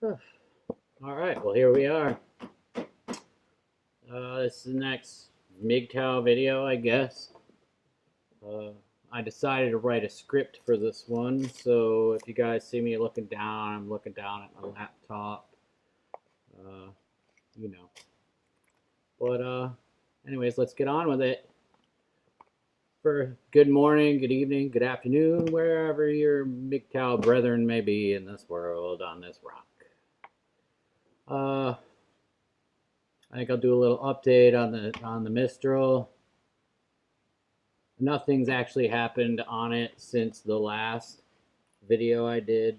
All right, well, here we are. This is the next MGTOW video, I guess. Uh, I decided to write a script for this one, so if you guys see me looking down, I'm looking down at my laptop. Uh, you know. But, anyways, let's get on with it. For good morning, good evening, good afternoon, wherever your MGTOW brethren may be in this world on this rock. I think I'll do a little update on the Mistral. Nothing's actually happened on it since the last video I did.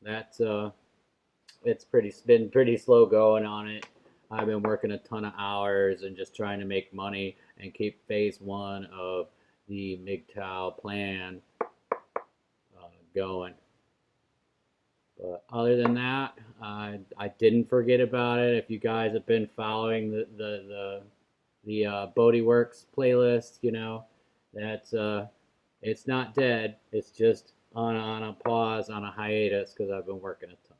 That's it's been pretty slow going on it. I've been working a ton of hours and just trying to make money and keep phase one of the MGTOW plan going. But other than that, I didn't forget about it. If you guys have been following the Bodie Works playlist, you know that's it's not dead. It's just on a pause, on a hiatus, because I've been working a ton.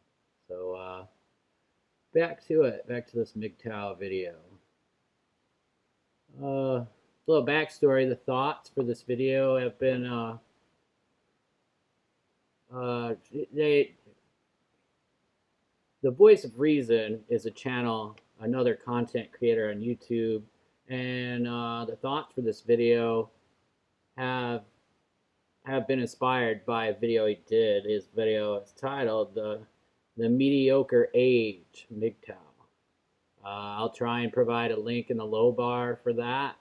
So back to it. Back to this MGTOW video. Little backstory. The thoughts for this video have been they the Voice of Reason is a channel, another content creator on YouTube, and the thoughts for this video have been inspired by a video he did. His video is titled "The Mediocre Age MGTOW." I'll try and provide a link in the low bar for that,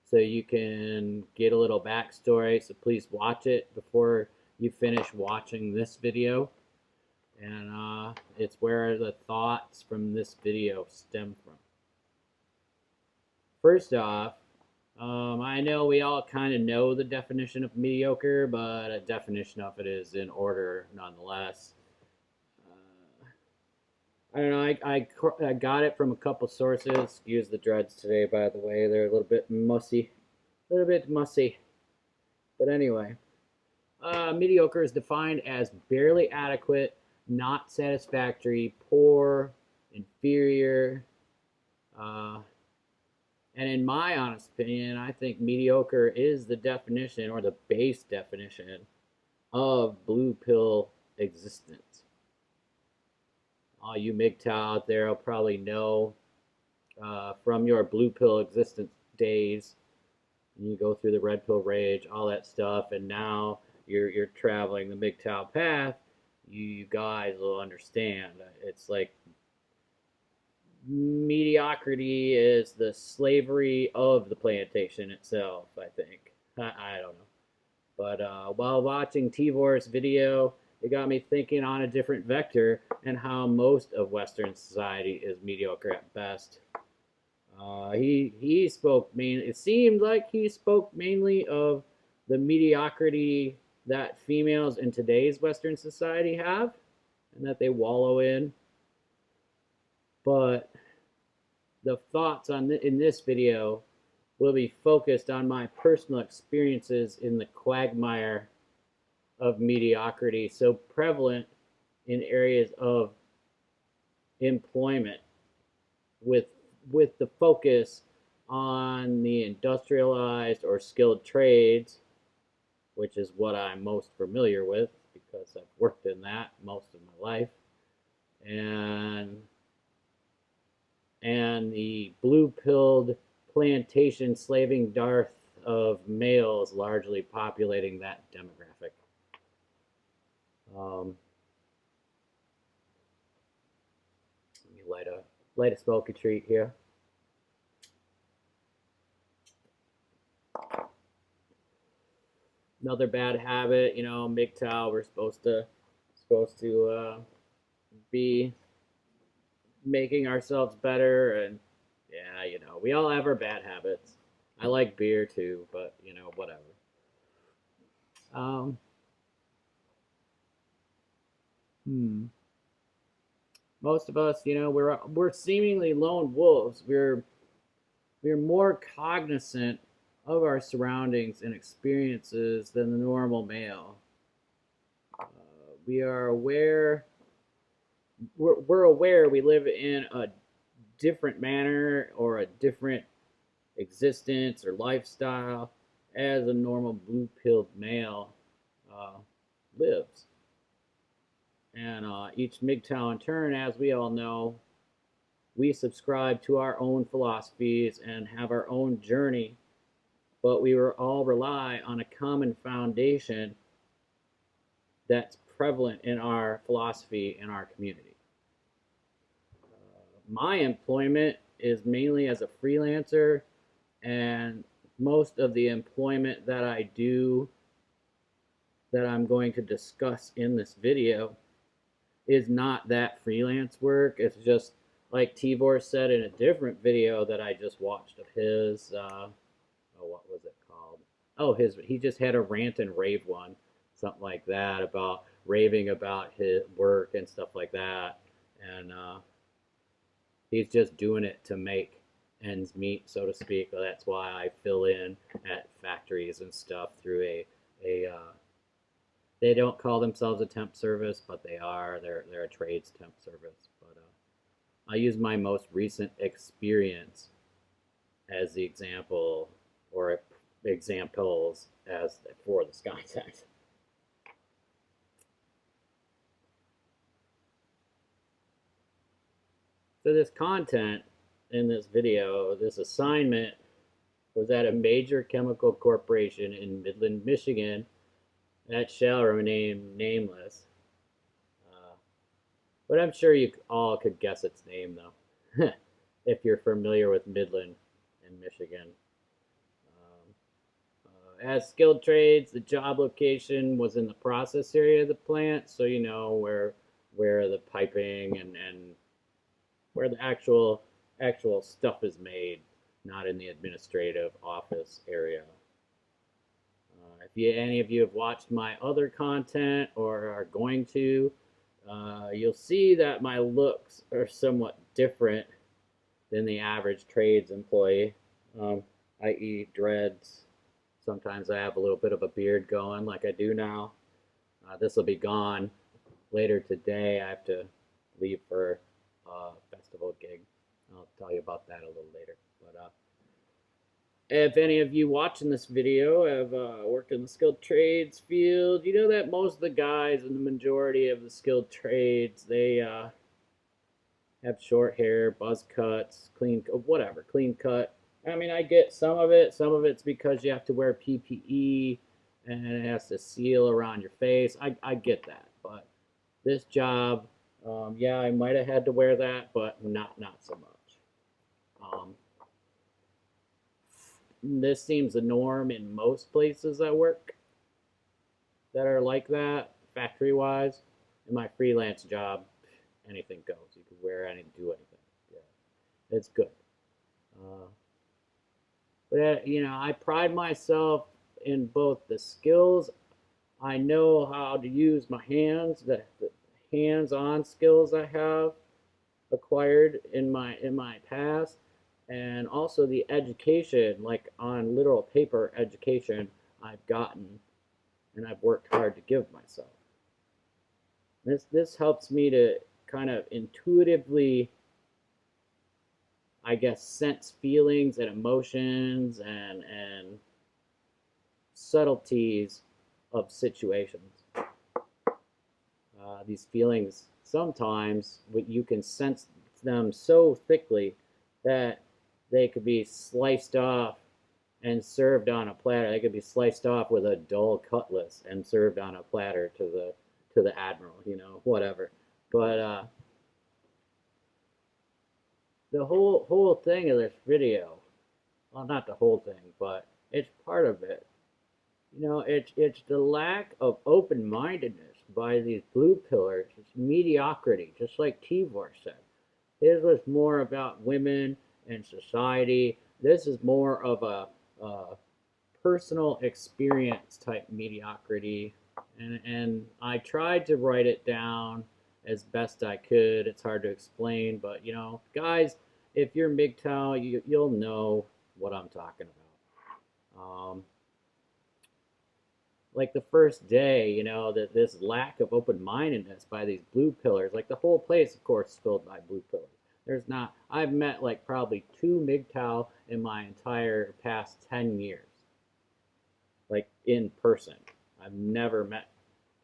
so you can get a little backstory. So please watch it before you finish watching this video. And it's where the thoughts from this video stem from. First off, I know we all kind of know the definition of mediocre, but a definition of it is in order nonetheless. I don't know, I got it from a couple sources. Excuse the dreads today, by the way. They're a little bit mussy. A little bit mussy. But anyway, mediocre is defined as barely adequate, not satisfactory, poor, inferior. And in my honest opinion, I think mediocre is the definition or the base definition of blue pill existence. All you MGTOW out there will probably know from your blue pill existence days. You go through the red pill rage, all that stuff, and now you're traveling the MGTOW path. You guys will understand. It's like mediocrity is the slavery of the plantation itself, I think. I don't know. But while watching Tivor's video, it got me thinking on a different vector and how most of Western society is mediocre at best. He spoke mainly. It seemed like he spoke mainly of the mediocrity that females in today's Western society have, and that they wallow in. But the thoughts in this video will be focused on my personal experiences in the quagmire of mediocrity, so prevalent in areas of employment, with the focus on the industrialized or skilled trades, which is what I'm most familiar with because I've worked in that most of my life, and the blue-pilled plantation slaving dearth of males largely populating that demographic. Let me light a smoky treat here. Another bad habit, you know, MGTOW, we're supposed to be making ourselves better, and yeah, you know, we all have our bad habits. I like beer too, but you know, whatever. Um, hmm. Most of us, you know, we're seemingly lone wolves. We're more cognizant of our surroundings and experiences than the normal male. We are aware we're aware we live in a different manner or a different existence or lifestyle as a normal blue-pilled male uh, lives. And each MGTOW in turn, as we all know, we subscribe to our own philosophies and have our own journey, but we all rely on a common foundation that's prevalent in our philosophy in our community. My employment is mainly as a freelancer, and most of the employment that I do that I'm going to discuss in this video is not that freelance work. It's just like Tibor said in a different video that I just watched of his. What was it called? Oh, he just had a rant and rave one, something like that, about raving about his work and stuff like that, and he's just doing it to make ends meet, so to speak. That's why I fill in at factories and stuff through a they don't call themselves a temp service, but they are. They're a trades temp service. But I use my most recent experience as the example, or examples as for this content. So this content in this video, this assignment, was at a major chemical corporation in Midland, Michigan, that shall remain nameless. But I'm sure you all could guess its name, though, if you're familiar with Midland in Michigan. As skilled trades, the job location was in the process area of the plant, so you know where the piping and where the actual stuff is made, not in the administrative office area. If any of you have watched my other content or are going to, you'll see that my looks are somewhat different than the average trades employee, i.e. dreads. Sometimes I have a little bit of a beard going like I do now. This will be gone later today. I have to leave for a festival gig. I'll tell you about that a little later. But if any of you watching this video have worked in the skilled trades field, you know that most of the guys in the majority of the skilled trades, they have short hair, buzz cuts, clean, whatever, clean cut. I mean, I get some of it. Some of it's because you have to wear PPE and it has to seal around your face. I get that. But this job, yeah, I might have had to wear that, but not so much. This seems the norm in most places I work that are like that, factory-wise. In my freelance job, anything goes. You can wear anything, do anything. Yeah, it's good. But you know, I pride myself in both the skills. I know how to use my hands, the hands-on skills I have acquired in my past, and also the education, like on literal paper education I've gotten and I've worked hard to give myself. This helps me to kind of intuitively, I guess, sense feelings and emotions and subtleties of situations. These feelings, sometimes you can sense them so thickly that they could be sliced off and served on a platter. They could be sliced off with a dull cutlass and served on a platter to the admiral, you know, whatever. But the whole thing of this video, well, not the whole thing, but it's part of it. You know, it's the lack of open-mindedness by these blue pillars. It's mediocrity, just like Tibor said. His was more about women and society. This is more of a personal experience type mediocrity. And I tried to write it down as best I could. It's hard to explain, but you know, guys, if you're MGTOW, you'll know what I'm talking about. like the first day, you know, that this lack of open-mindedness by these blue pillars, like the whole place, of course, is filled by blue pillars. There's not, I've met like probably 2 MGTOW in my entire past 10 years, like in person. I've never met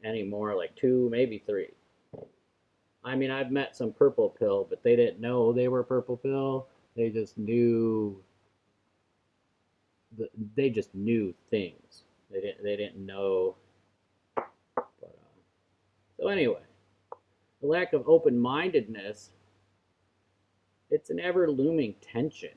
any more, like 2, maybe 3. I mean, I've met some purple pill, but they didn't know they were purple pill. They just knew, they just knew things. They didn't know. So anyway, the lack of open-mindedness, it's an ever-looming tension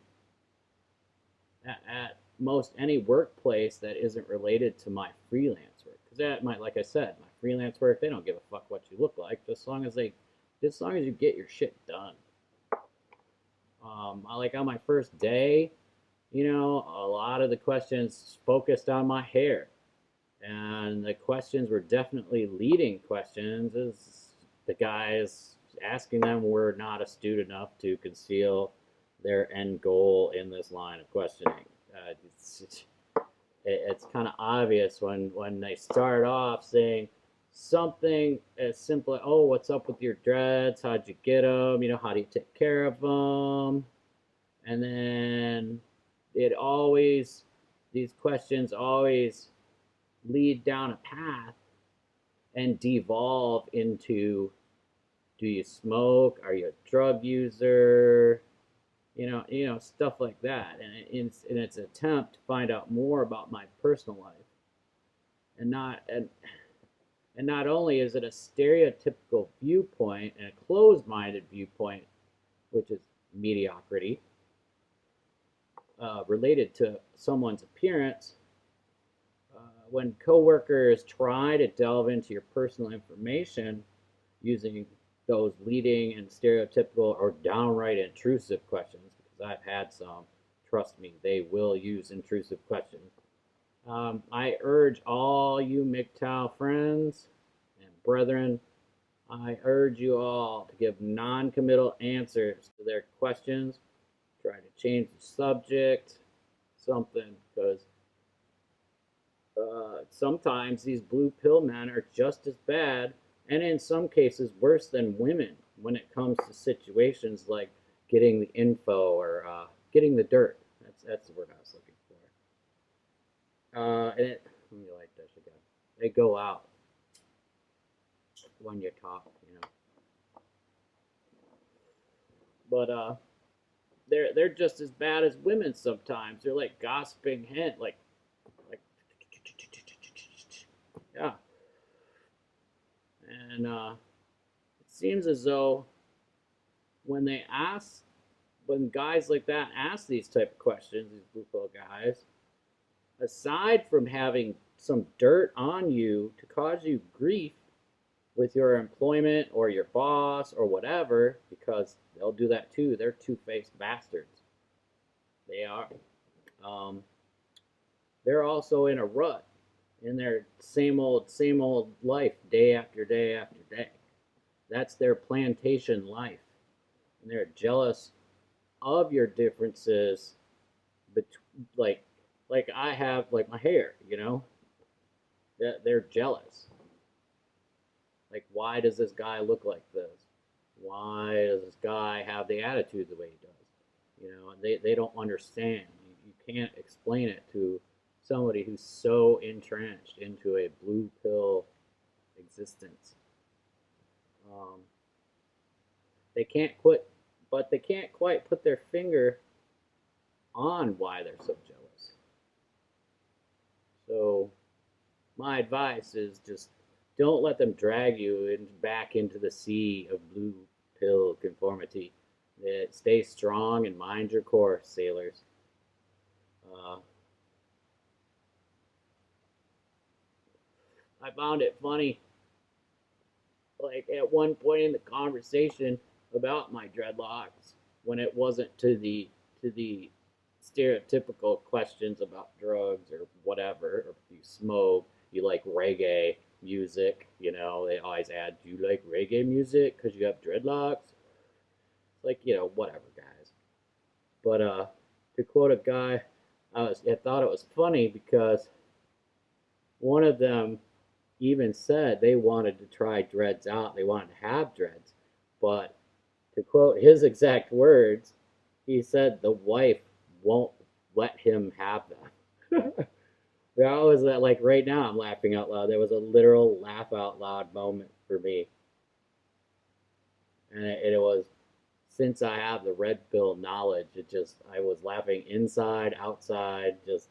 at most any workplace that isn't related to my freelance work. Because that might, like I said, my freelance work, they don't give a fuck what you look like, just as long as you get your shit done. Like on my first day, you know, a lot of the questions focused on my hair. And the questions were definitely leading questions, as the guys asking them were not astute enough to conceal their end goal in this line of questioning. It's kind of obvious when they start off saying something as simple as, oh, what's up with your dreads? How'd you get them? You know, how do you take care of them? And then these questions always lead down a path and devolve into, do you smoke? Are you a drug user? You know, stuff like that. And it's an attempt to find out more about my personal life. And not only is it a stereotypical viewpoint and a closed-minded viewpoint, which is mediocrity, related to someone's appearance, when coworkers try to delve into your personal information using those leading and stereotypical or downright intrusive questions, because I've had some, trust me, they will use intrusive questions. I urge all you MGTOW friends and brethren, I urge you all to give non-committal answers to their questions. Try to change the subject, something, because sometimes these blue pill men are just as bad, and in some cases worse than women when it comes to situations like getting the info or getting the dirt. That's the word I was looking for. Let me light this again. They go out when you talk, you know. But they're just as bad as women sometimes. They're like gossiping hint, like yeah. And it seems as though when guys like that ask these type of questions, these blue pill guys, aside from having some dirt on you to cause you grief with your employment or your boss or whatever, because they'll do that too. They're two-faced bastards. They are. They're also in a rut in their same old life, day after day after day. That's their plantation life. And they're jealous of your differences, like I have, like my hair, you know? They're jealous. Like, why does this guy look like this? Why does this guy have the attitude the way he does? You know, they don't understand. You can't explain it to somebody who's so entrenched into a blue pill existence. They can't quite put their finger on why they're so jealous. So my advice is just don't let them drag you back into the sea of blue pill conformity. Stay strong and mind your course, sailors. I found it funny, like at one point in the conversation about my dreadlocks, when it wasn't to the stereotypical questions about drugs or whatever, or if you smoke, you like reggae music, you know, they always add, do you like reggae music because you have dreadlocks? It's like, you know, whatever, guys. But to quote a guy, I thought it was funny because One of them even said they wanted to try dreads out. They wanted to have dreads. But to quote his exact words, he said the wife won't let him have them. That was like right now I'm laughing out loud. There was a literal laugh out loud moment for me. And it was since I have the red pill knowledge, it just I was laughing inside, outside, just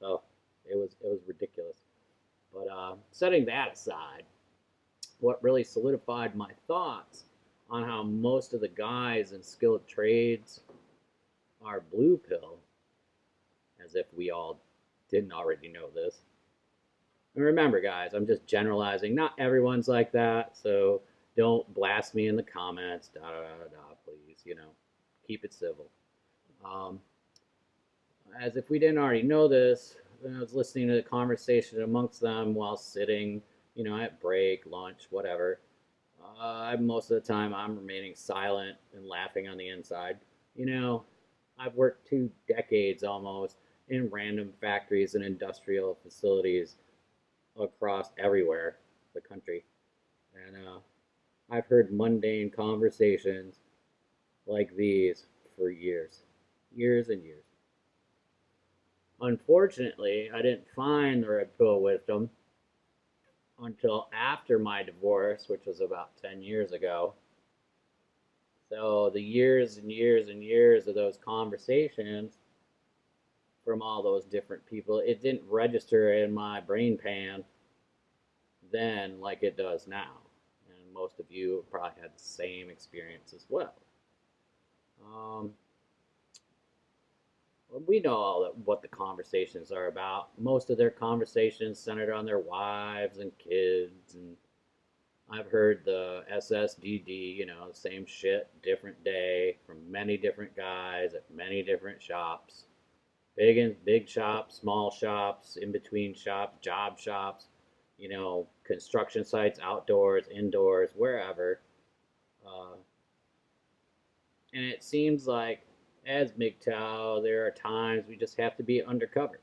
oh, it was ridiculous. But setting that aside, what really solidified my thoughts on how most of the guys in skilled trades are blue pill, as if we all didn't already know this. And remember, guys, I'm just generalizing. Not everyone's like that, so don't blast me in the comments. Da da da da. Please, keep it civil. Um, as if we didn't already know this, I was listening to the conversation amongst them while sitting, at break, lunch, whatever. Most of the time, I'm remaining silent and laughing on the inside. You know, I've worked 2 decades almost in random factories and industrial facilities across everywhere the country, and I've heard mundane conversations like these for years, years and years. Unfortunately, I didn't find the red pill wisdom until after my divorce, which was about 10 years ago. So the years and years and years of those conversations from all those different people, it didn't register in my brain pan then like it does now. And most of you probably had the same experience as well. Um, we know all that, what the conversations are about. Most of their conversations centered on their wives and kids, and I've heard the SSDD, same shit, different day from many different guys at many different shops. Big shops, small shops, in between shops, job shops, construction sites, outdoors, indoors, wherever. Uh, and it seems like as MGTOW, there are times we just have to be undercover.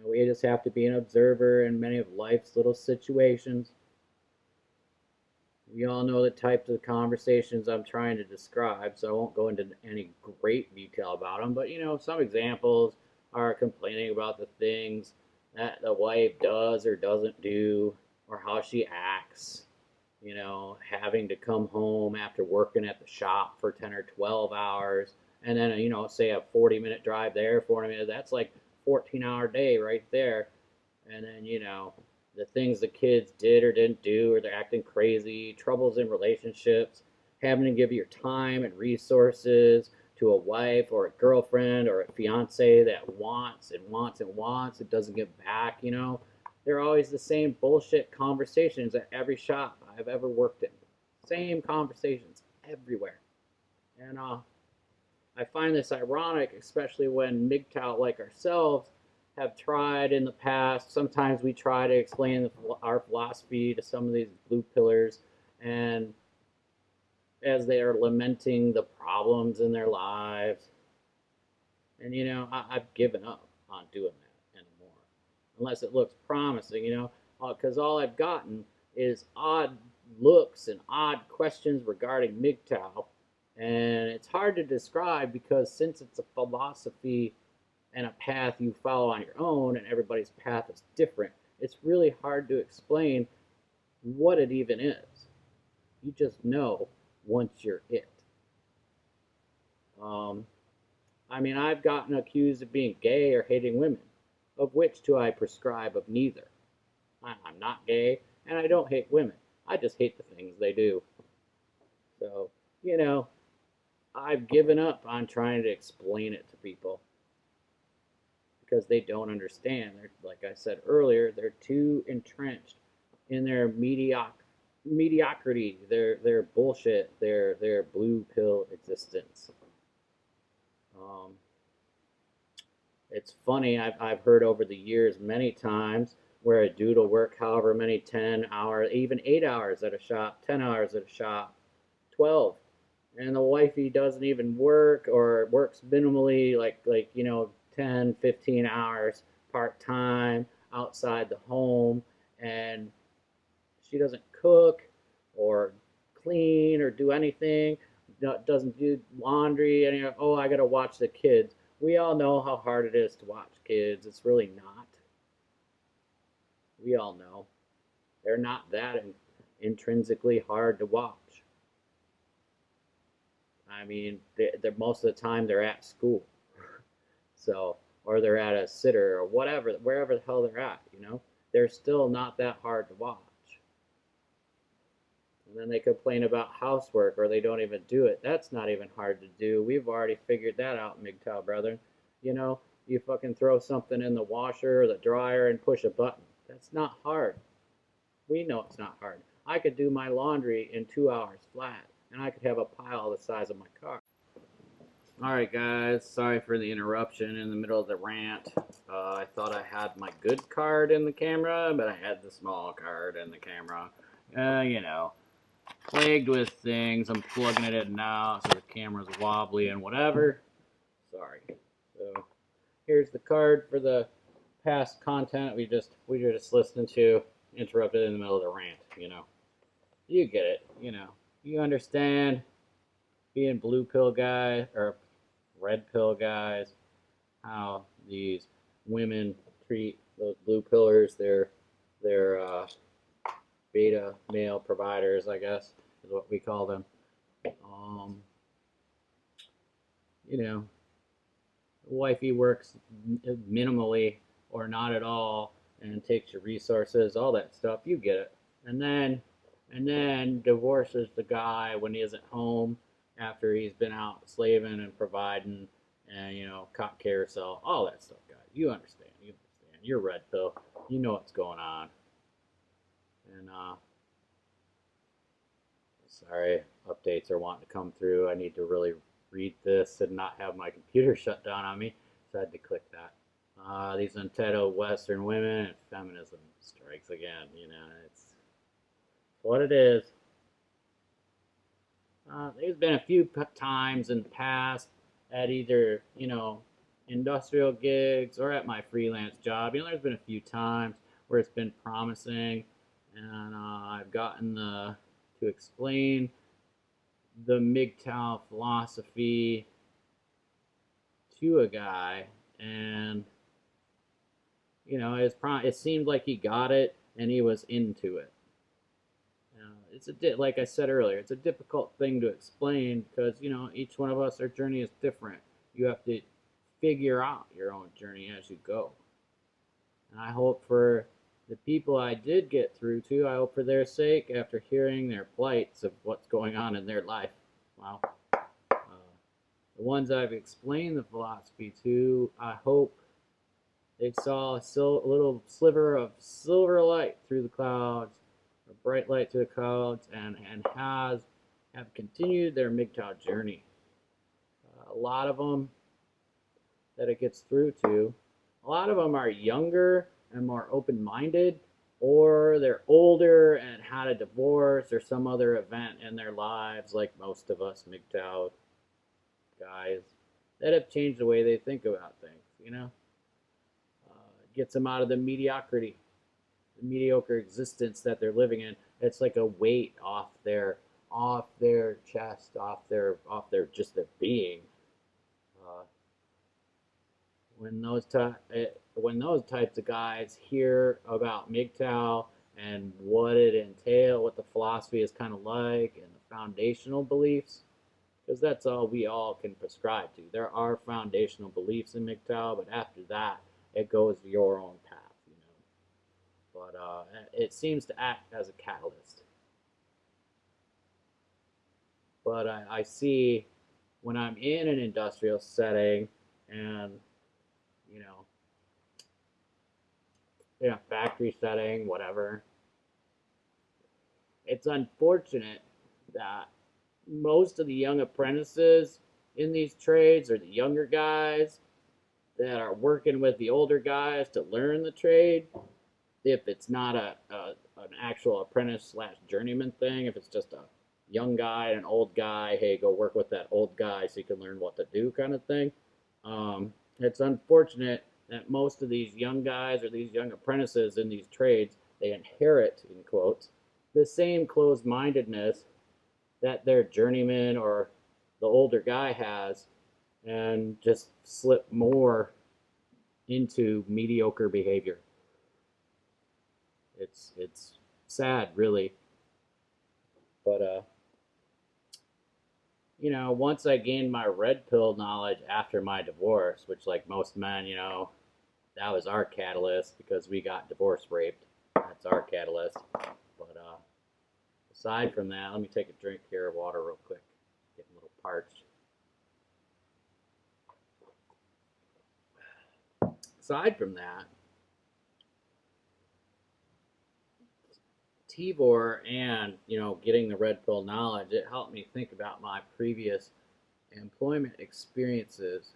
We just have to be an observer in many of life's little situations. We all know the types of conversations I'm trying to describe, so I won't go into any great detail about them. But, some examples are complaining about the things that the wife does or doesn't do, or how she acts. Having to come home after working at the shop for 10 or 12 hours, and then, say a 40-minute drive there, 40 minutes, that's like 14-hour day right there. And then, the things the kids did or didn't do, or they're acting crazy, troubles in relationships, having to give your time and resources to a wife or a girlfriend or a fiance that wants and wants and wants and doesn't give back. They're always the same bullshit conversations at every shop I've ever worked in. Same conversations everywhere. And I find this ironic, especially when MGTOW like ourselves have tried in the past. Sometimes we try to explain our philosophy to some of these blue pillars, and as they are lamenting the problems in their lives. And, I've given up on doing that anymore, unless it looks promising, because all I've gotten is odd looks and odd questions regarding MGTOW. And it's hard to describe because since it's a philosophy and a path you follow on your own, and everybody's path is different, it's really hard to explain what it even is. You just know once you're it. I've gotten accused of being gay or hating women, of which do I prescribe of neither. I'm not gay, and I don't hate women. I just hate the things they do. So, I've given up on trying to explain it to people because they don't understand. They're, like I said earlier, they're too entrenched in their mediocrity, their bullshit, their blue pill existence. It's funny, I've heard over the years many times where a dude will work however many 10 hours, even 8 hours at a shop, 10 hours at a shop, 12. And the wifey doesn't even work or works minimally, like 10, 15 hours part-time, outside the home, and she doesn't cook or clean or do anything, doesn't do laundry, and oh, I gotta watch the kids. We all know how hard it is to watch kids. It's really not. We all know they're not that intrinsically hard to watch. I mean, they're most of the time they're at school, so or they're at a sitter or whatever, wherever the hell they're at. They're still not that hard to watch. And then they complain about housework or they don't even do it. That's not even hard to do. We've already figured that out, MGTOW brethren. You fucking throw something in the washer or the dryer and push a button. That's not hard. We know it's not hard. I could do my laundry in 2 hours flat, and I could have a pile the size of my car. Alright guys, sorry for the interruption in the middle of the rant. I thought I had my good card in the camera, but I had the small card in the camera. Plagued with things. I'm plugging it in now, so the camera's wobbly and whatever. Sorry. So here's the card for the past content we were just listening to, interrupted in the middle of the rant. You get it. You understand being blue pill guy or red pill guys, how these women treat those blue pillars, their beta male providers, I guess, is what we call them. Wifey works minimally or not at all and takes your resources, all that stuff. You get it. And then divorces the guy when he isn't home after he's been out slaving and providing and, caught carousel, all that stuff, guys. You understand. You're red pill. You know what's going on. And, sorry, updates are wanting to come through. I need to really read this and not have my computer shut down on me, so I had to click that. These entitled Western women and feminism strikes again. It's what it is. There's been a few times in the past at either, industrial gigs or at my freelance job. There's been a few times where it's been promising, and I've gotten to explain the MGTOW philosophy to a guy, and it seemed like he got it and he was into it. Like I said earlier, it's a difficult thing to explain because each one of us, our journey is different. You have to figure out your own journey as you go. And I hope for the people I did get through to, I hope for their sake, after hearing their plights of what's going on in their life. Wow. The ones I've explained the philosophy to, I hope they saw a little sliver of silver light through the clouds, a bright light through the clouds, and have continued their MGTOW journey. A lot of them that it gets through to, a lot of them are younger and more open-minded, or they're older and had a divorce or some other event in their lives, like most of us MGTOW guys, that have changed the way they think about things. Gets them out of the mediocrity, the mediocre existence that they're living in. It's like a weight off their chest, off their just their being. When those types of guys hear about MGTOW and what it entails, what the philosophy is kind of like, and the foundational beliefs, because that's all we all can prescribe to. There are foundational beliefs in MGTOW, but after that, it goes to your own path, But it seems to act as a catalyst. But I see when I'm in an industrial setting and, in a factory setting, whatever, it's unfortunate that most of the young apprentices in these trades are the younger guys that are working with the older guys to learn the trade. If it's not an actual apprentice / journeyman thing, if it's just a young guy and an old guy, hey, go work with that old guy so you can learn what to do kind of thing. It's unfortunate that most of these young guys or these young apprentices in these trades, they inherit, in quotes, the same closed-mindedness that their journeyman or the older guy has, and just slip more into mediocre behavior. It's sad, really. But you know, once I gained my red pill knowledge after my divorce, which like most men, you know, that was our catalyst because we got divorce raped. That's our catalyst. But aside from that, let me take a drink here of water real quick. Getting a little parched. Aside from that, TVOR and, you know, getting the red pill knowledge, it helped me think about my previous employment experiences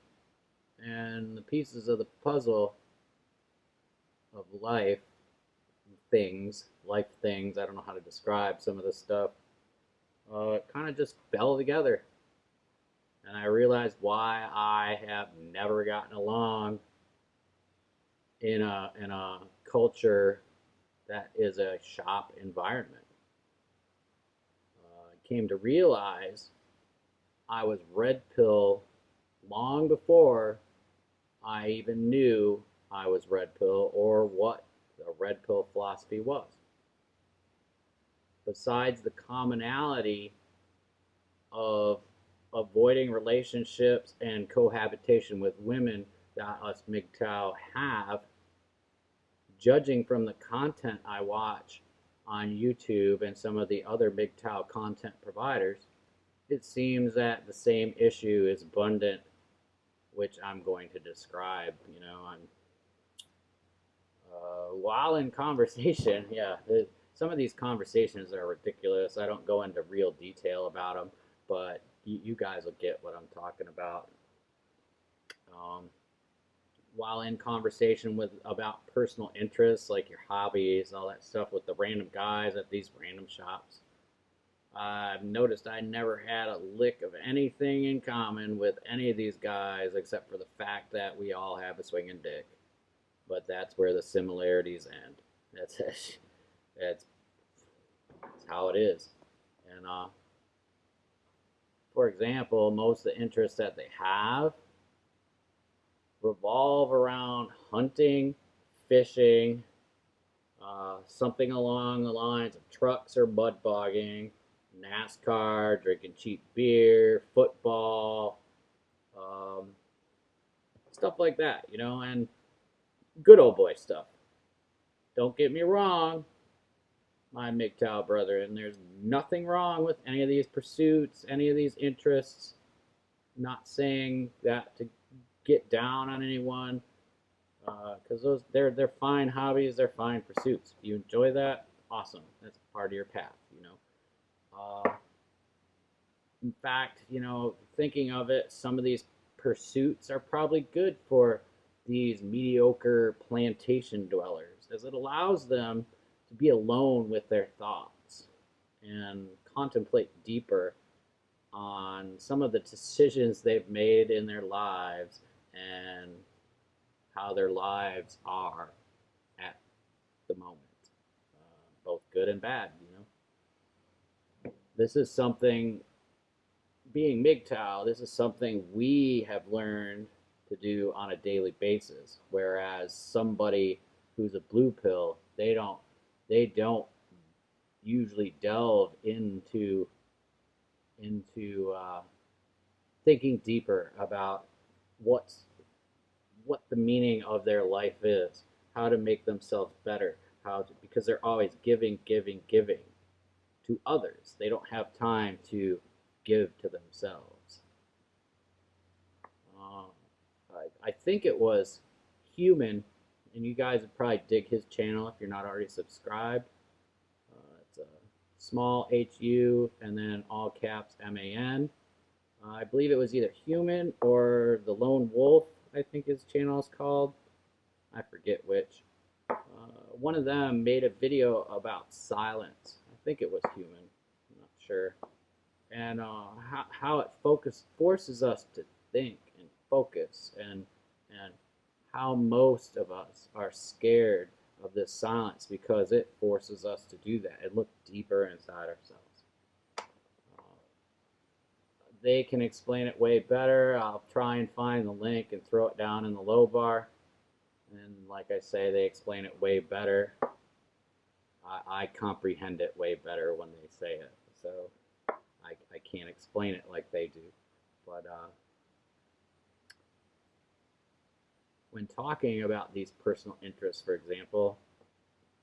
and the pieces of the puzzle of life things, I don't know how to describe some of this stuff, kind of just fell together. And I realized why I have never gotten along in a culture that is a shop environment. I came to realize I was red pill long before I even knew I was red pill or what the red pill philosophy was. Besides the commonality of avoiding relationships and cohabitation with women that us MGTOW have, judging from the content I watch on YouTube and some of the other MGTOW content providers, it seems that the same issue is abundant, which I'm going to describe. You know, while in conversation, yeah, some of these conversations are ridiculous. I don't go into real detail about them, but you guys will get what I'm talking about. Um, while in conversation with about personal interests like your hobbies, all that stuff with the random guys at these random shops, I've noticed I never had a lick of anything in common with any of these guys except for the fact that we all have a swinging dick. But that's where the similarities end. That's how it is. And for example, most of the interests that they have revolve around hunting, fishing, something along the lines of trucks or mud bogging, NASCAR, drinking cheap beer, football, stuff like that, you know, and good old boy stuff. Don't get me wrong, my MGTOW brother, and there's nothing wrong with any of these pursuits, any of these interests. I'm not saying that to get down on anyone, because they're fine hobbies, they're fine pursuits. If you enjoy that, awesome. That's part of your path, you know. In fact, you know, thinking of it, some of these pursuits are probably good for these mediocre plantation dwellers, as it allows them to be alone with their thoughts and contemplate deeper on some of the decisions they've made in their lives and how their lives are at the moment, both good and bad, you know. This is something, being MGTOW, this is something we have learned to do on a daily basis, whereas somebody who's a blue pill, they don't usually delve into thinking deeper about what the meaning of their life is, how to make themselves better, because they're always giving to others. They don't have time to give to themselves. I think it was Human, and you guys would probably dig his channel if you're not already subscribed. It's a small HU and then all caps MAN. I believe it was either Human or the Lone Wolf, I think his channel is called. I forget which. One of them made a video about silence. I think it was Human. I'm not sure. And how it forces us to think and focus, and how most of us are scared of this silence because it forces us to do that and look deeper inside ourselves. They can explain it way better. I'll try and find the link and throw it down in the low bar. And like I say, they explain it way better. I comprehend it way better when they say it. So I can't explain it like they do. But when talking about these personal interests, for example,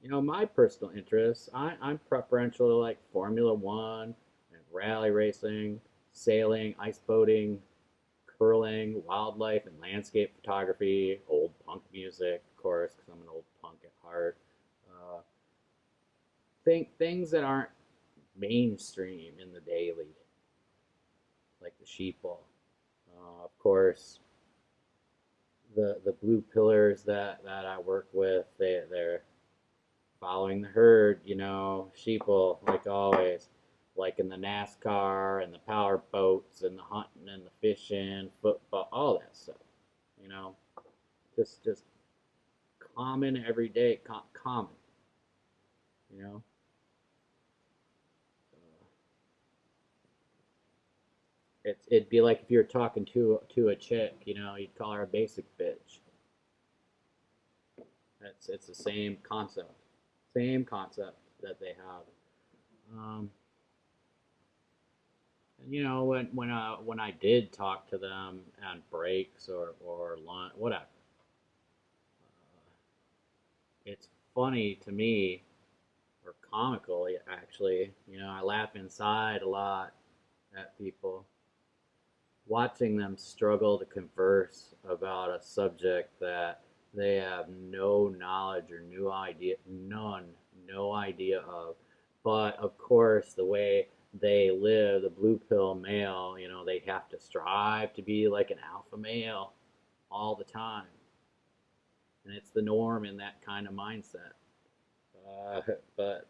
my personal interests, I'm preferential to like Formula One and rally racing, sailing, ice boating, curling, wildlife and landscape photography, old punk music, of course, because I'm an old punk at heart. Uh, things that aren't mainstream in the daily, like the sheeple. Of course, the blue pillars that I work with, they're following the herd, sheeple, like always, like in the NASCAR and the power boats and the hunting and the fishing, football, all that stuff, you know, just common everyday, common, you know. It'd be like if you were talking to a chick, you'd call her a basic bitch. It's the same concept that they have. Um, and when I did talk to them on breaks or lunch, whatever, it's funny to me, or comical actually. I laugh inside a lot at people watching them struggle to converse about a subject that they have no knowledge or no idea of. But of course, the way they live, the blue pill male, they have to strive to be like an alpha male all the time. And it's the norm in that kind of mindset. But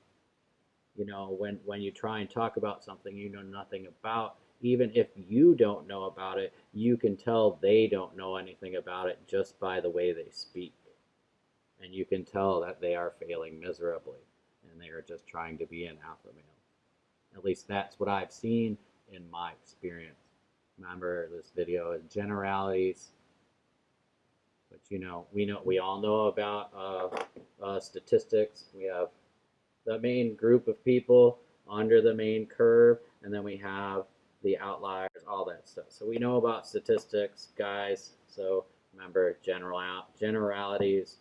when you try and talk about something you know nothing about, even if you don't know about it, you can tell they don't know anything about it just by the way they speak. And you can tell that they are failing miserably and they are just trying to be an alpha male. At least that's what I've seen in my experience. Remember, this video is generalities, but we all know about statistics. We have the main group of people under the main curve, and then we have the outliers, all that stuff. So we know about statistics, guys. So remember, generalities,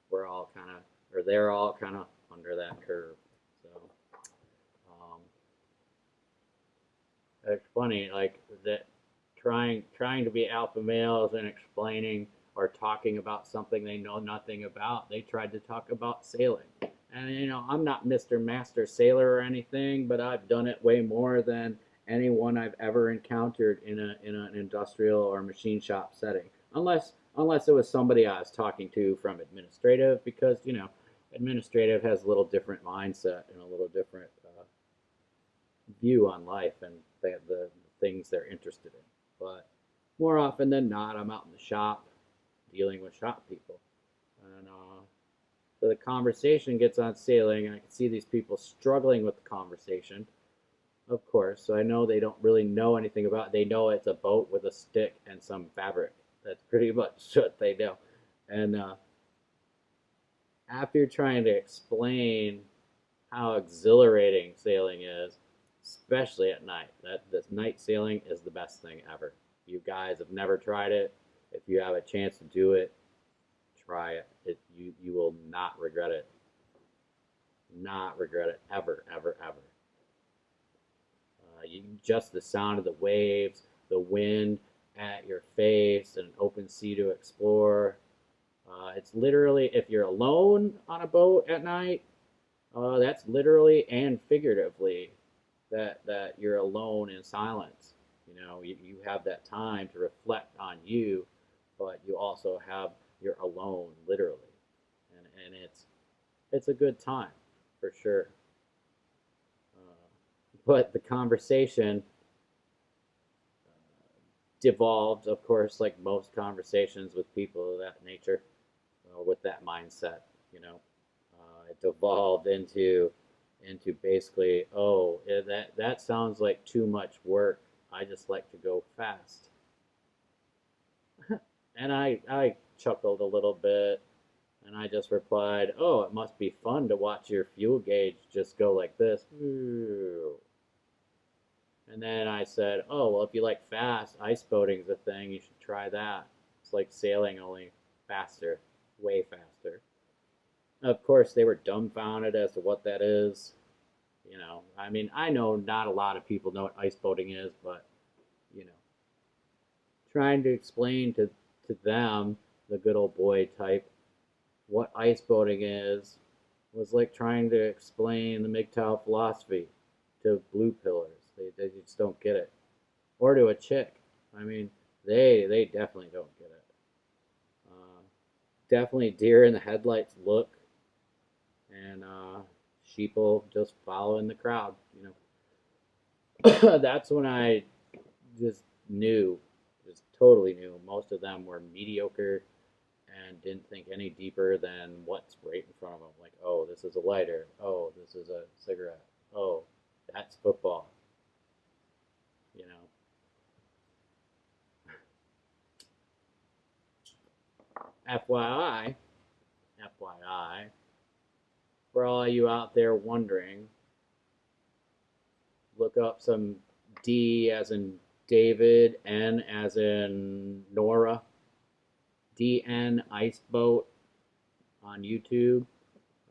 we're all kind of, or they're all kind of under that curve. So it's funny, like that, trying to be alpha males and explaining or talking about something they know nothing about. They tried to talk about sailing. And I'm not Mr. Master Sailor or anything, but I've done it way more than anyone I've ever encountered in an industrial or machine shop setting. Unless it was somebody I was talking to from administrative, because administrative has a little different mindset and a little different view on life and the things they're interested in. But more often than not, I'm out in the shop dealing with shop people, and so the conversation gets on sailing, and I can see these people struggling with the conversation, of course. So I know they don't really know anything about it. They know it's a boat with a stick and some fabric. That's pretty much what they know. And after trying to explain how exhilarating sailing is, especially at night, that this night sailing is the best thing ever. You guys have never tried it. If you have a chance to do it, try it. You will not regret it. Not regret it ever, ever, ever. Just the sound of the waves, the wind at your face, and an open sea to explore. It's literally, if you're alone on a boat at night, that's literally and figuratively that you're alone in silence. You have that time to reflect on you, but you also have, you're alone literally, and it's a good time for sure. But the conversation devolved, of course, like most conversations with people of that nature, with that mindset. You know, it devolved into basically, oh, that sounds like too much work. I just like to go fast. And I chuckled a little bit, and I just replied, oh, it must be fun to watch your fuel gauge just go like this. And then I said, oh, well, if you like fast, ice boating's a thing. You should try that. It's like sailing, only faster, way faster. Of course, they were dumbfounded as to what that is. You know, I mean, I know not a lot of people know what ice boating is, but, you know, trying to explain to them, the good old boy type, what ice boating is was like trying to explain the MGTOW philosophy to blue pillars. They just don't get it. Or to a chick. I mean, they definitely don't get it. Definitely deer in the headlights look, and sheeple just follow in the crowd. You know, that's when I just knew, just totally knew. Most of them were mediocre and didn't think any deeper than what's right in front of them. Like, oh, this is a lighter. Oh, this is a cigarette. Oh, that's football. You know, FYI, FYI, for all of you out there wondering, look up some D as in David, N as in Nora, DN Iceboat on YouTube.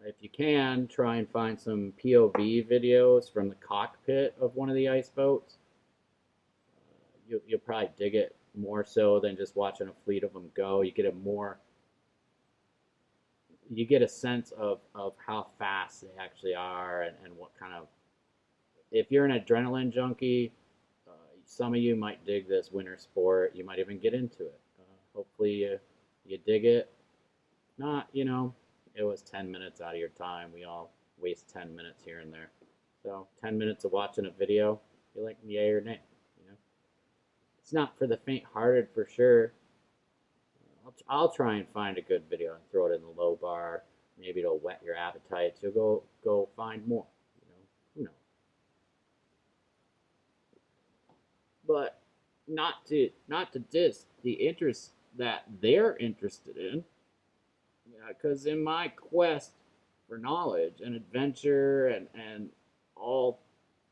If you can, try and find some POV videos from the cockpit of one of the ice boats. You'll probably dig it more so than just watching a fleet of them go. You get a sense of how fast they actually are, and what kind of, if you're an adrenaline junkie, some of you might dig this winter sport. You might even get into it. Hopefully you dig it. Not, you know, it was 10 minutes out of your time. We all waste 10 minutes here and there. So 10 minutes of watching a video, you're like, yay or nay. You know, it's not for the faint-hearted for sure. I'll try and find a good video and throw it in the low bar. Maybe it'll whet your appetite. So go find more. You know, who knows? But not to diss the interest that they're interested in. Because in my quest for knowledge and adventure and all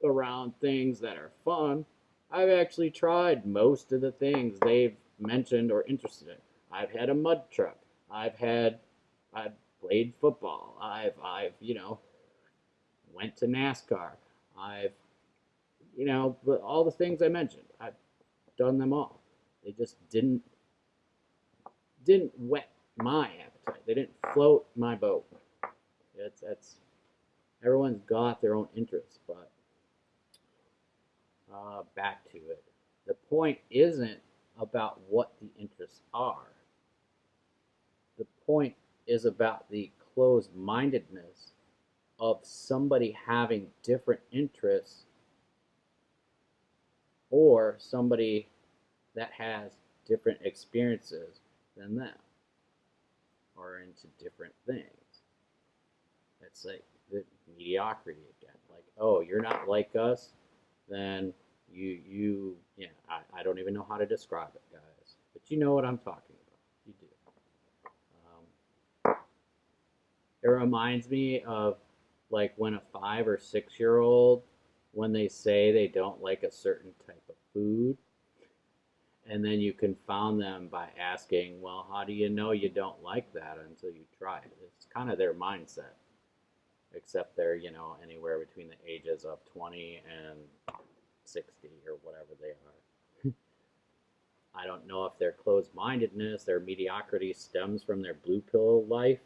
around things that are fun, I've actually tried most of the things they've mentioned or interested in. I've had a mud truck. I've played football. I've you know, went to NASCAR. I've, you know, but all the things I mentioned, I've done them all. They just didn't whet my appetite. They didn't float my boat. That's everyone's got their own interests, but back to it. The point isn't about what the interests are. The point is about the closed-mindedness of somebody having different interests, or somebody that has different experiences than them, or into different things. It's like the mediocrity again. Like, oh, you're not like us, then yeah, I don't even know how to describe it, guys. But you know what I'm talking about. You do. It reminds me of like when a 5 or 6-year-old, when they say they don't like a certain type of food, and then you confound them by asking, well, how do you know you don't like that until you try it? It's kind of their mindset, except they're, you know, anywhere between the ages of 20 and 60 or whatever they are. I don't know if their closed-mindedness, their mediocrity stems from their blue pill life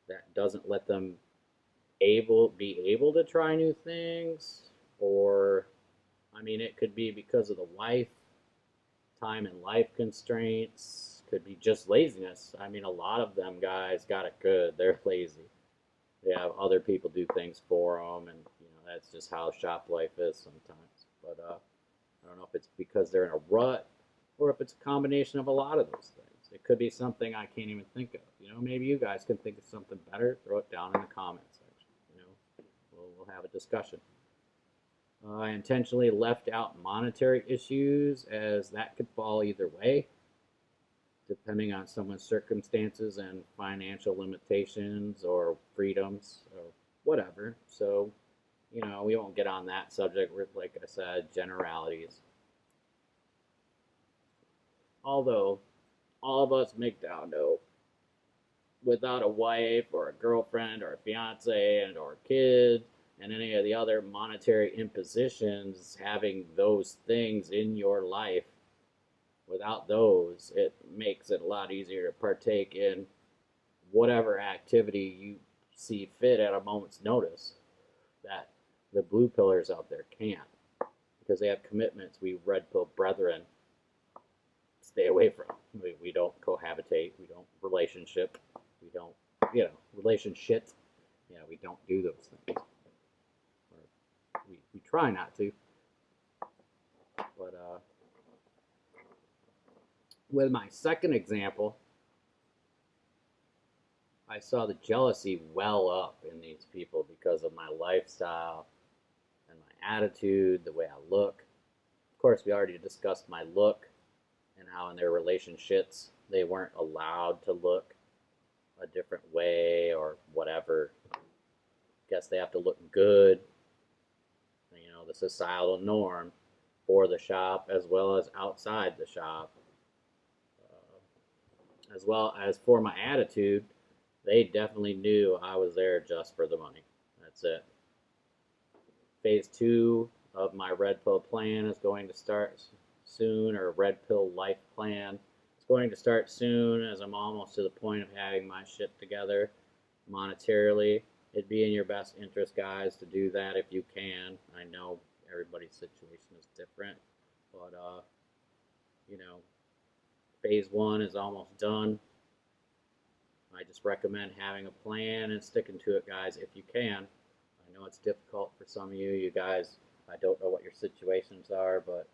that doesn't let them be able to try new things, or, I mean, it could be because of the wife, time and life constraints, could be just laziness. I mean, a lot of them guys got it good. They're lazy. They have other people do things for them, and you know, that's just how shop life is sometimes. But I don't know if it's because because they're in a rut, or if it's a combination of a lot of those things. It could be something I can't even think of. Maybe you guys can think of something better. Throw it down in the comments section. We'll have a discussion. I intentionally left out monetary issues, as that could fall either way, depending on someone's circumstances and financial limitations or freedoms or whatever. So, we won't get on that subject. Like I said, generalities. Although, all of us MGTOW know, without a wife or a girlfriend or a fiance or a kid and any of the other monetary impositions, having those things in your life, without those, it makes it a lot easier to partake in whatever activity you see fit at a moment's notice that the blue pillars out there can't, because they have commitments we red pill brethren stay away from. We don't cohabitate, we don't relationship, we don't, relationship. Yeah, we don't do those things. Or we try not to. But with my second example, I saw the jealousy well up in these people because of my lifestyle and my attitude, the way I look. Of course, we already discussed my look and how in their relationships they weren't allowed to look a different way or whatever. Guess they have to look good, the societal norm for the shop as well as outside the shop. As well as for my attitude, they definitely knew I was there just for the money. That's it. Phase 2 of my red pill plan is going to start soon, or red pill life plan. It's going to start soon, as I'm almost to the point of having my shit together monetarily. It'd be in your best interest, guys, to do that if you can. I know everybody's situation is different, but phase 1 is almost done. I just recommend having a plan and sticking to it, guys, if you can. I know it's difficult for some of you guys. I don't know what your situations are, but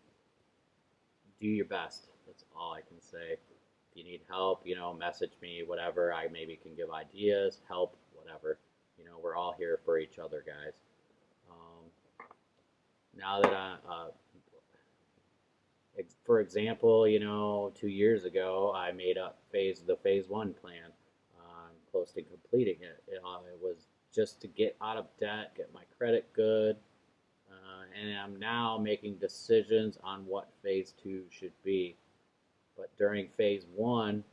do your best. That's all I can say. If you need help, message me, whatever. I maybe can give ideas, help, whatever. We're all here for each other, guys. Now that for example, 2 years ago, I made up the phase 1 plan. I'm close to completing it. It was just to get out of debt, get my credit good, and I'm now making decisions on what phase 2 should be. But during phase 1,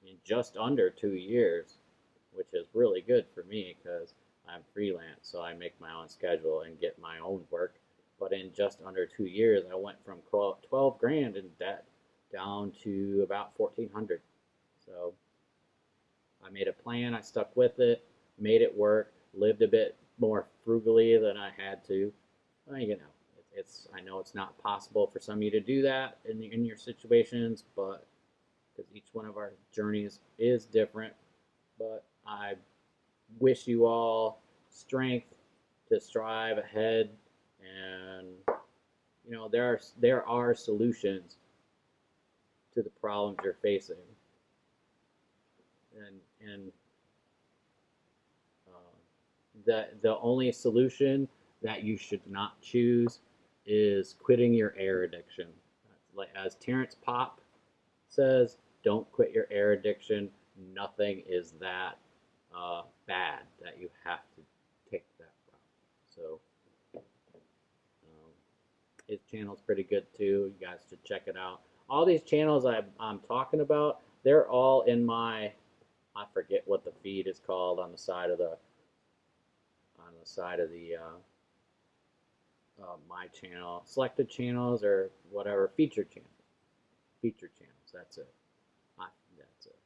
in just under 2 years, which is really good for me because I'm freelance, so I make my own schedule and get my own work. But in just under 2 years, I went from 12 grand in debt down to about 1,400. So I made a plan, I stuck with it, made it work, lived a bit more frugally than I had to. I know it's not possible for some of you to do that in your situations, but because each one of our journeys is different. But I wish you all strength to strive ahead, and there are solutions to the problems you're facing, and the only solution that you should not choose is quitting your air addiction. Like, as Terrence Popp says, don't quit your air addiction. Nothing is that bad that you have to take that route. So his channel's pretty good too. You guys should check it out. All these channels I'm talking about, they're all in my, I forget what the feed is called on the side of the my channel, selected channels or whatever, featured channels. That's it. That's it. So,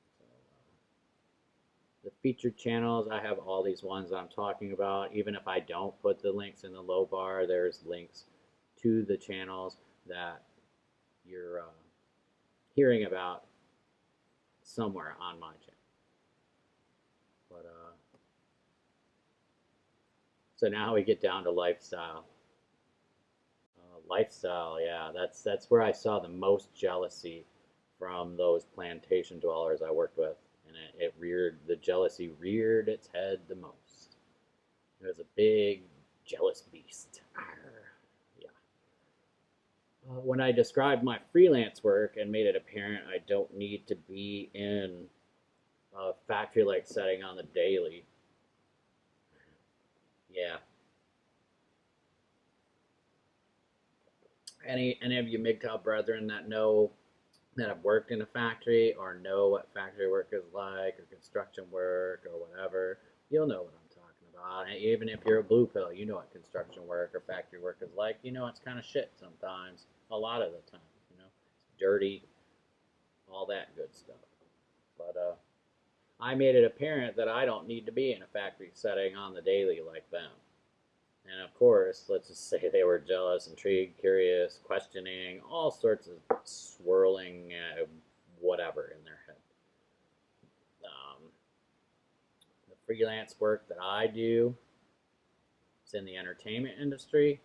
the featured channels, I have all these ones I'm talking about. Even if I don't put the links in the low bar, there's links to the channels that you're hearing about somewhere on my channel. But so now we get down to lifestyle. Lifestyle, yeah, that's where I saw the most jealousy from those plantation dwellers I worked with, and it reared the jealousy reared its head the most. It was a big jealous beast. Arr. Yeah. When I described my freelance work and made it apparent I don't need to be in a factory-like setting on the daily, yeah. Any of you MGTOW brethren that have worked in a factory or know what factory work is like or construction work or whatever, you'll know what I'm talking about. And even if you're a blue pill, you know what construction work or factory work is like. You know it's kind of shit sometimes, a lot of the time. It's dirty, all that good stuff. But I made it apparent that I don't need to be in a factory setting on the daily like them. And of course, let's just say they were jealous, intrigued, curious, questioning, all sorts of swirling whatever in their head. Um, the freelance work that I do is in the entertainment industry.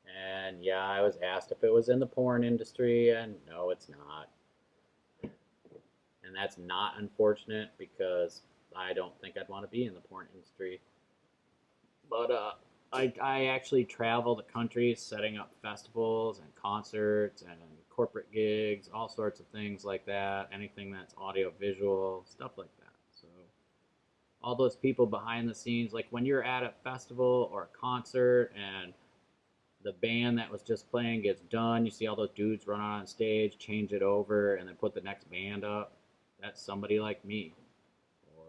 And yeah, I was asked if it was in the porn industry, and no, it's not. And that's not unfortunate because I don't think I'd want to be in the porn industry. But I actually travel the country setting up festivals and concerts and corporate gigs, all sorts of things like that, anything that's audio visual, stuff like that. So all those people behind the scenes, like when you're at a festival or a concert and the band that was just playing gets done, you see all those dudes run on stage, change it over, and then put the next band up. That's somebody like me, or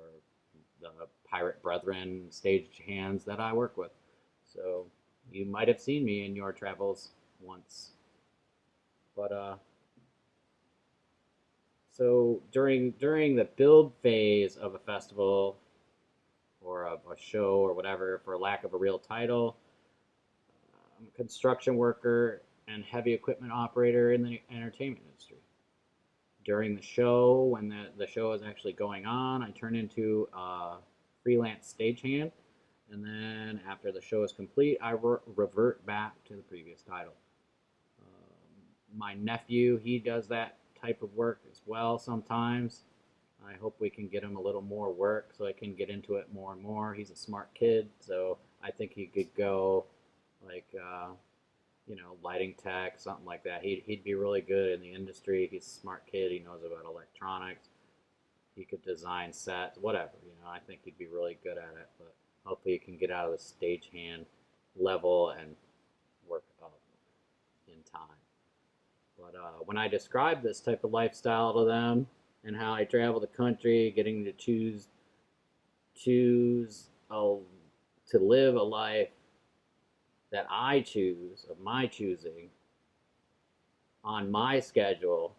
the pirate brethren stage hands that I work with. So you might have seen me in your travels once. But so during the build phase of a festival or a show or whatever, for lack of a real title, I'm a construction worker and heavy equipment operator in the entertainment industry. During the show, when the show is actually going on, I turn into a freelance stagehand. And then after the show is complete, I revert back to the previous title. My nephew, he does that type of work as well sometimes. I hope we can get him a little more work so I can get into it more and more. He's a smart kid, so I think he could go like, lighting tech, something like that. He'd be really good in the industry. He's a smart kid. He knows about electronics. He could design sets, whatever. I think he'd be really good at it. But hopefully, he can get out of the stagehand level and work up in time. But when I describe this type of lifestyle to them and how I travel the country, getting to choose to live a life that I choose, of my choosing, on my schedule,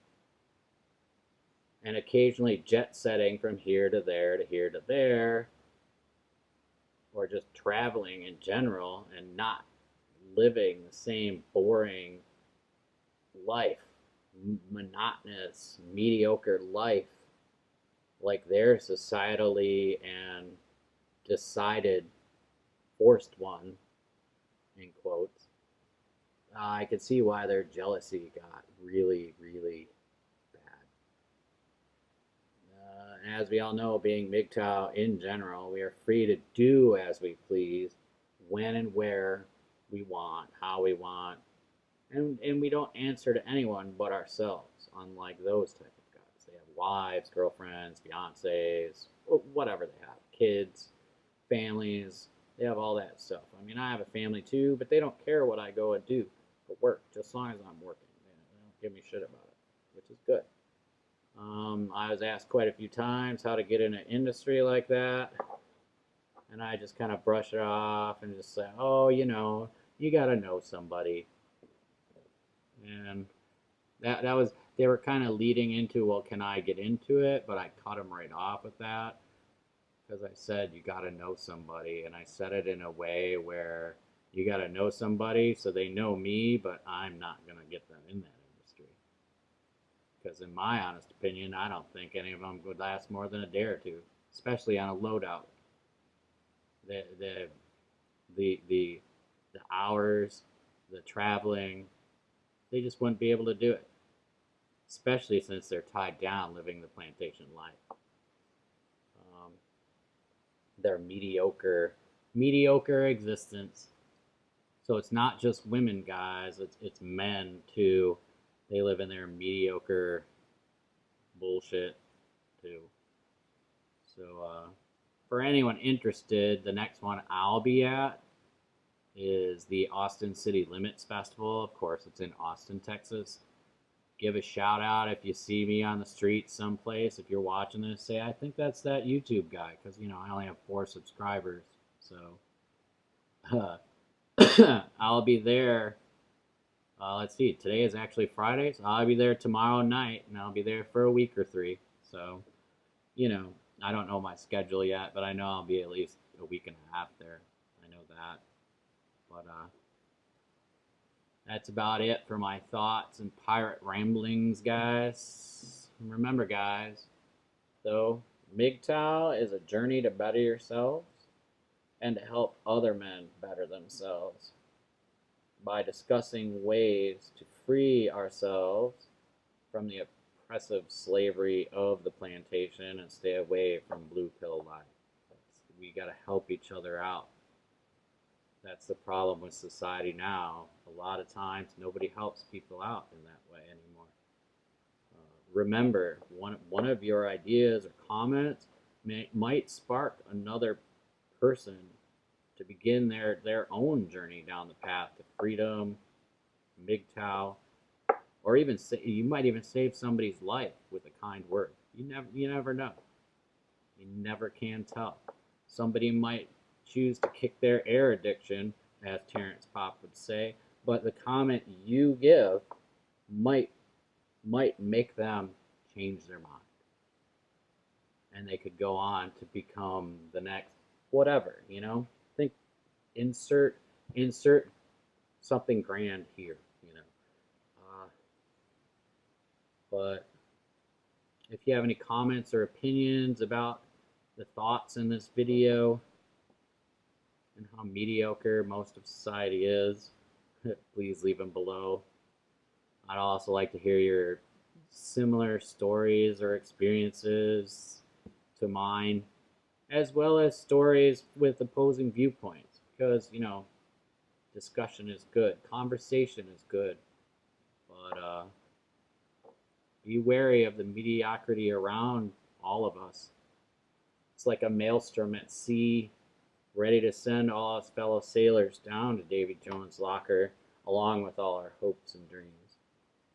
and occasionally jet setting from here to there to here to there, or just traveling in general and not living the same boring life, monotonous, mediocre life like their societally and decided forced one, in quotes. I could see why their jealousy got really, really bad. And as we all know, being MGTOW in general, we are free to do as we please, when and where we want, how we want, and we don't answer to anyone but ourselves, unlike those type of guys. They have wives, girlfriends, fiancés, whatever they have, kids, families. They have all that stuff. I mean, I have a family too, but they don't care what I go and do for work, just as long as I'm working. They don't give me shit about it, which is good. I was asked quite a few times how to get in an industry like that, and I just kind of brush it off and just say, oh, you got to know somebody. And that was, they were kind of leading into, well, can I get into it? But I cut them right off with that because I said you got to know somebody, and I said it in a way where you got to know somebody so they know me, but I'm not going to get them in that industry. Because in my honest opinion, I don't think any of them would last more than a day or two, especially on a loadout. The hours, the traveling, they just wouldn't be able to do it, especially since they're tied down living the plantation life. Their mediocre existence. So it's not just women, guys. It's men too. They live in their mediocre bullshit too. So for anyone interested, the next one I'll be at is the Austin City Limits Festival. Of course, it's in Austin, Texas. Give a shout out if you see me on the street someplace. If you're watching this, say, I think that's that YouTube guy, because, you know, I only have 4 subscribers. So I'll be there. Let's see, today is actually Friday, so I'll be there tomorrow night, and I'll be there for a week or 3. So, you know, I don't know my schedule yet, but I know I'll be at least a week and a half there. I know that. But that's about it for my thoughts and pirate ramblings, guys. Remember, guys, though, MGTOW is a journey to better yourselves and to help other men better themselves by discussing ways to free ourselves from the oppressive slavery of the plantation and stay away from blue pill life. We got to help each other out. That's the problem with society now. A lot of times, nobody helps people out in that way anymore. Remember, one of your ideas or comments might spark another person to begin their own journey down the path to freedom, MGTOW, or even you might even save somebody's life with a kind word. You never know. You never can tell. Somebody might choose to kick their air addiction, as Terrence Popp would say, but the comment you give might make them change their mind. And they could go on to become the next whatever, you know? Think, insert something grand here, you know? But if you have any comments or opinions about the thoughts in this video and how mediocre most of society is, please leave them below. I'd also like to hear your similar stories or experiences to mine, as well as stories with opposing viewpoints, because, you know, discussion is good, conversation is good, but be wary of the mediocrity around all of us. It's like a maelstrom at sea, ready to send all us fellow sailors down to Davy Jones' locker, along with all our hopes and dreams.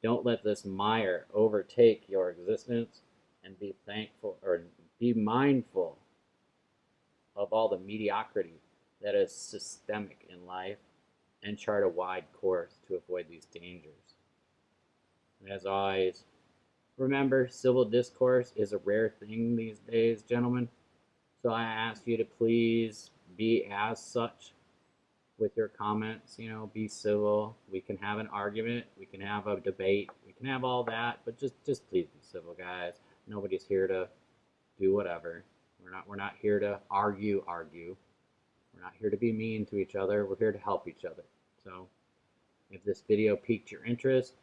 Don't let this mire overtake your existence, and be thankful or be mindful of all the mediocrity that is systemic in life, and chart a wide course to avoid these dangers. And as always, remember, civil discourse is a rare thing these days, gentlemen. So I ask you to please be as such with your comments. You know, be civil. We can have an argument. We can have a debate. We can have all that, but just please be civil, guys. Nobody's here to do whatever. We're not here to argue. We're not here to be mean to each other. We're here to help each other. So if this video piqued your interest,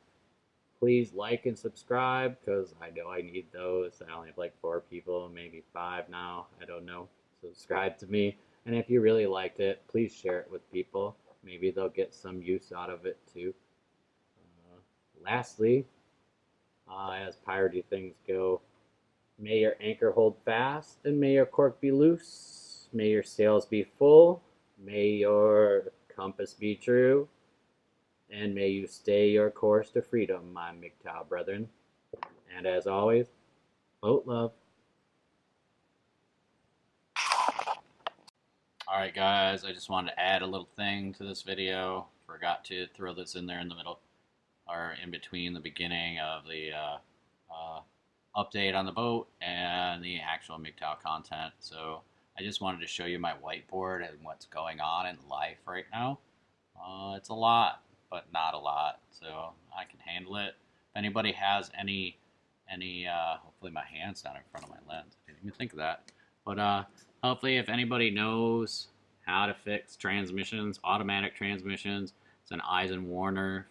please like and subscribe, because I know I need those. I only have like 4 people, maybe 5 now. I don't know. Subscribe to me. And if you really liked it, please share it with people. Maybe they'll get some use out of it too. Lastly, as piratey things go, may your anchor hold fast, and may your cork be loose. May your sails be full. May your compass be true. And may you stay your course to freedom, my MGTOW brethren. And as always, boat love. Alright guys, I just wanted to add a little thing to this video. Forgot to throw this in there in the middle, or in between the beginning of the update on the boat and the actual MGTOW content. So I just wanted to show you my whiteboard and what's going on in life right now. It's a lot, but not a lot, so I can handle it. If anybody has any hopefully my hand's not in front of my lens. I didn't even think of that. But hopefully if anybody knows how to fix transmissions, automatic transmissions, It's an Eisenwarner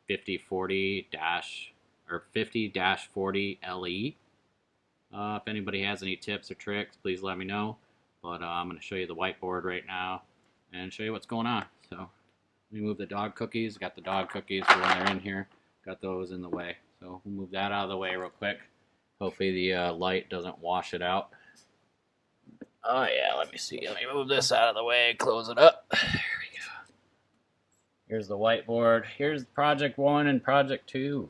5040 dash or 50-40 LE. If anybody has any tips or tricks, please let me know. But I'm going to show you the whiteboard right now and show you what's going on. So let me move the dog cookies. Got the dog cookies for when they're in here. Got those in the way. So we'll move that out of the way real quick. Hopefully the light doesn't wash it out. Oh yeah, let me see. Let me move this out of the way, close it up. There we go. Here's the whiteboard. Here's project 1 and project 2.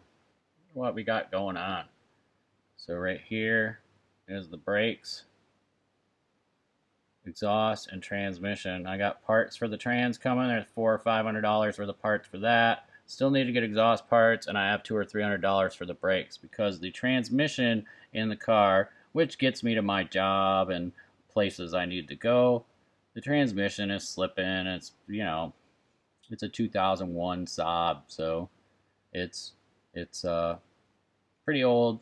What we got going on. So right here is the brakes, exhaust, and transmission. I got parts for the trans coming. There's $400 or $500 for the parts for that. Still need to get exhaust parts, and I have $200 or $300 for the brakes because the transmission in the car, which gets me to my job and places I need to go, the transmission is slipping. It's, you know, it's a 2001 Saab, so it's pretty old.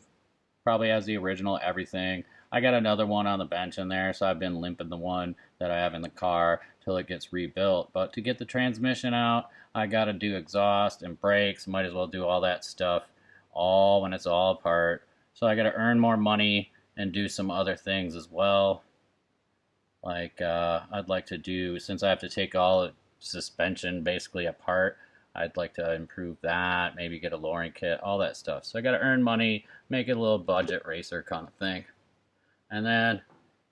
Probably has the original everything. I got another one on the bench in there, so I've been limping the one that I have in the car till it gets rebuilt. But to get the transmission out, I got to do exhaust and brakes. Might as well do all that stuff all when it's all apart. So I got to earn more money and do some other things as well. Like I'd like to do, since I have to take all the suspension basically apart, I'd like to improve that, maybe get a lowering kit, all that stuff. So I got to earn money, make it a little budget racer kind of thing. And then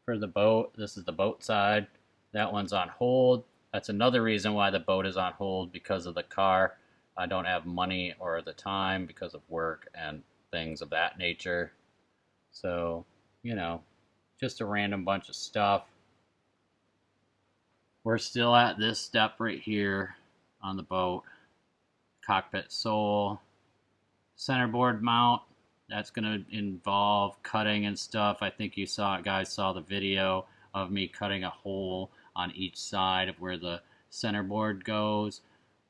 for the boat, this is the boat side. That one's on hold. That's another reason why the boat is on hold, because of the car. I don't have money or the time because of work and things of that nature. So, you know, just a random bunch of stuff. We're still at this step right here on the boat. Cockpit sole, centerboard mount. That's going to involve cutting and stuff. I think you guys saw the video of me cutting a hole on each side of where the centerboard goes.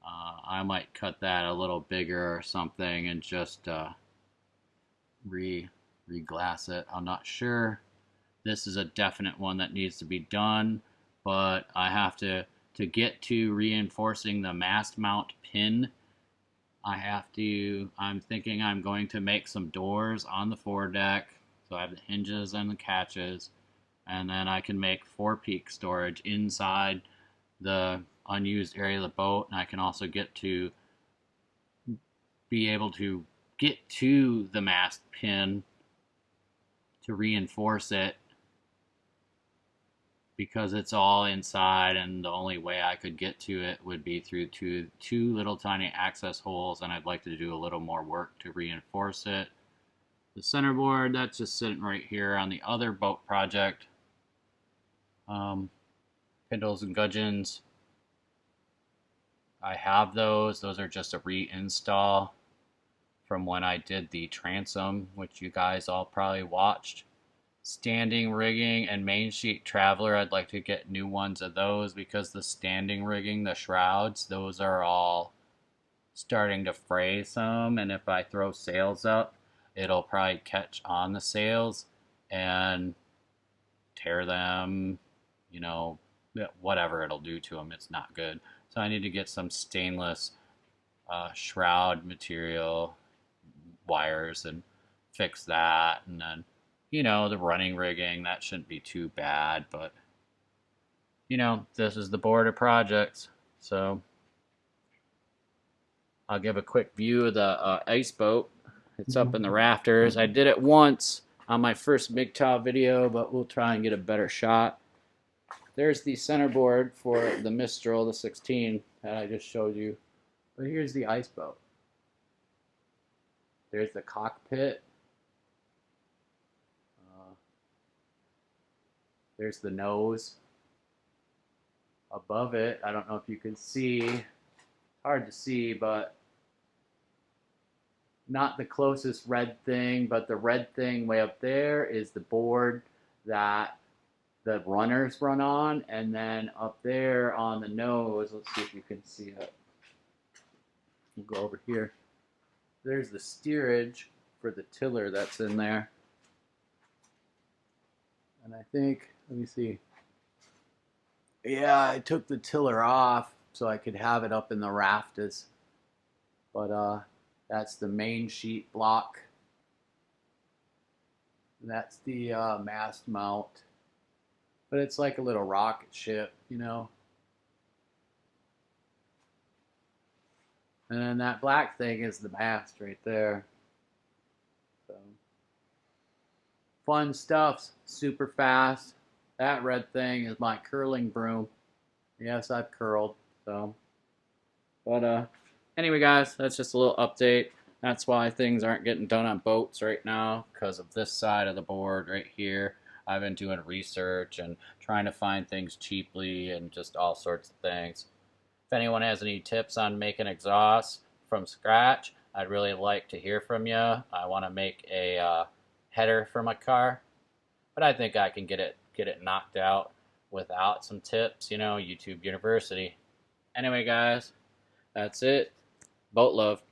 I might cut that a little bigger or something and just re-glass it. I'm not sure. This is a definite one that needs to be done, but I have to get to reinforcing the mast mount pin. I'm thinking I'm going to make some doors on the foredeck, so I have the hinges and the catches, and then I can make forepeak storage inside the unused area of the boat, and I can also be able to get to the mast pin to reinforce it, because it's all inside, and the only way I could get to it would be through two little tiny access holes, and I'd like to do a little more work to reinforce it. The centerboard, that's just sitting right here on the other boat project. Spindles and gudgeons, I have those. Those are just a reinstall from when I did the transom, which you guys all probably watched. Standing rigging and main sheet traveler, I'd like to get new ones of those, because the standing rigging, the shrouds, those are all starting to fray some, and if I throw sails up, it'll probably catch on the sails and tear them, you know, whatever it'll do to them. It's not good. So I need to get some stainless shroud material, wires, and fix that. And then, you know, the running rigging, that shouldn't be too bad, but, you know, this is the board of projects. So I'll give a quick view of the Iceboat. It's up in the rafters. I did it once on my first MGTOW video, but we'll try and get a better shot. There's the centerboard for the Mistral, the 16 that I just showed you. But here's the Iceboat. There's the cockpit. There's the nose. Above it, I don't know if you can see. Hard to see, but not the closest red thing, but the red thing way up there is the board that the runners run on, and then up there on the nose, let's see if you can see it. We'll go over here. There's the steerage for the tiller that's in there. And I think, let me see. Yeah, I took the tiller off so I could have it up in the rafters. But that's the main sheet block. That's the mast mount. But it's like a little rocket ship, you know. And then that black thing is the mast right there. So fun stuff, super fast. That red thing is my curling broom. Yes, I've curled. So, but anyway, guys, that's just a little update. That's why things aren't getting done on boats right now, because of this side of the board right here. I've been doing research and trying to find things cheaply and just all sorts of things. If anyone has any tips on making exhaust from scratch, I'd really like to hear from you. I want to make a header for my car, but I think I can get it knocked out without some tips. You know, YouTube University. Anyway, guys, that's it. Boat love.